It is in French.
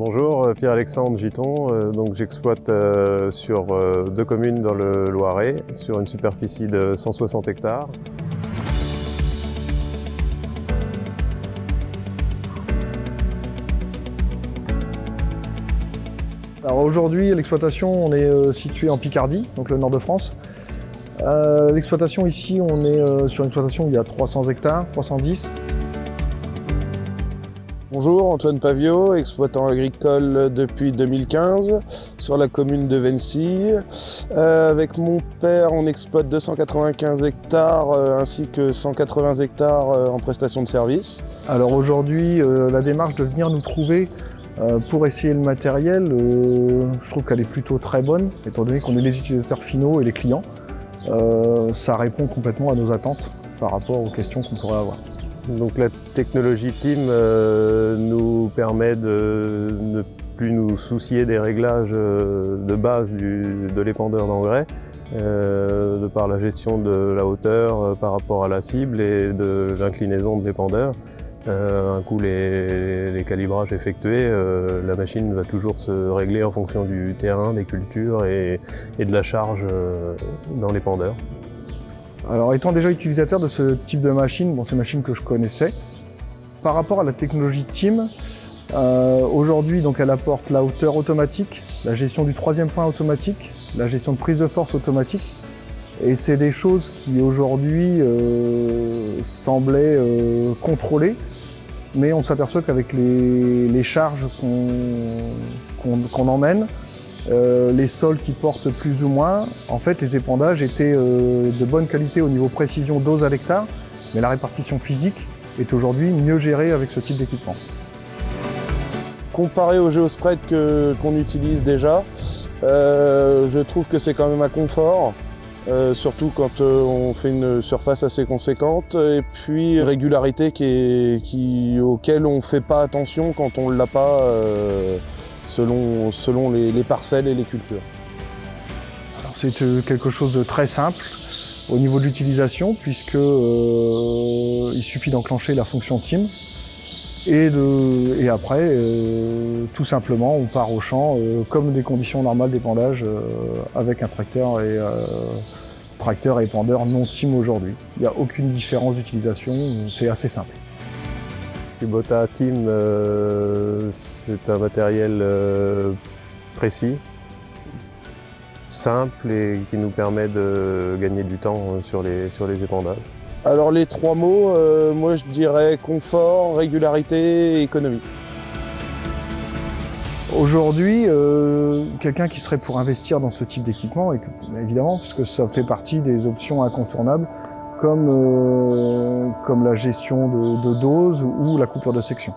Bonjour, Pierre-Alexandre Giton. Donc j'exploite sur 2 communes dans le Loiret, sur une superficie de 160 hectares. Alors aujourd'hui, l'exploitation, on est situé en Picardie, donc le nord de France. L'exploitation ici, on est sur une exploitation où il y a 300 hectares, 310. Bonjour, Antoine Pavio, exploitant agricole depuis 2015 sur la commune de Vency. Avec mon père, on exploite 295 hectares ainsi que 180 hectares en prestation de service. Alors aujourd'hui, la démarche de venir nous trouver pour essayer le matériel, je trouve qu'elle est plutôt très bonne, étant donné qu'on est les utilisateurs finaux et les clients. Ça répond complètement à nos attentes par rapport aux questions qu'on pourrait avoir. Donc la technologie TIM nous permet de ne plus nous soucier des réglages de base de l'épandeur d'engrais, de par la gestion de la hauteur par rapport à la cible et de l'inclinaison de l'épandeur. Un coup les calibrages effectués, la machine va toujours se régler en fonction du terrain, des cultures et de la charge dans l'épandeur. Alors étant déjà utilisateur de ce type de machine, c'est une machine que je connaissais. Par rapport à la technologie TIM, aujourd'hui donc elle apporte la hauteur automatique, la gestion du 3e point automatique, la gestion de prise de force automatique. Et c'est des choses qui aujourd'hui semblaient contrôlées, mais on s'aperçoit qu'avec les charges qu'on emmène, les sols qui portent plus ou moins, en fait les épandages étaient de bonne qualité au niveau précision dose à l'hectare, mais la répartition physique est aujourd'hui mieux gérée avec ce type d'équipement. Comparé au Geospread qu'on utilise déjà, je trouve que c'est quand même un confort. Surtout quand on fait une surface assez conséquente, et puis régularité auquel on ne fait pas attention quand on ne l'a pas selon les parcelles et les cultures. Alors c'est quelque chose de très simple au niveau de l'utilisation, puisque il suffit d'enclencher la fonction TIM et après tout simplement on part au champ comme des conditions normales d'épandage avec un tracteur et épandeur non TIM aujourd'hui. Il n'y a aucune différence d'utilisation, c'est assez simple. Kubota TIM, c'est un matériel précis, simple et qui nous permet de gagner du temps sur les épandages. Alors les 3 mots, moi je dirais confort, régularité et économie. Aujourd'hui, quelqu'un qui serait pour investir dans ce type d'équipement, évidemment, puisque ça fait partie des options incontournables, comme la gestion de dose ou la coupure de section.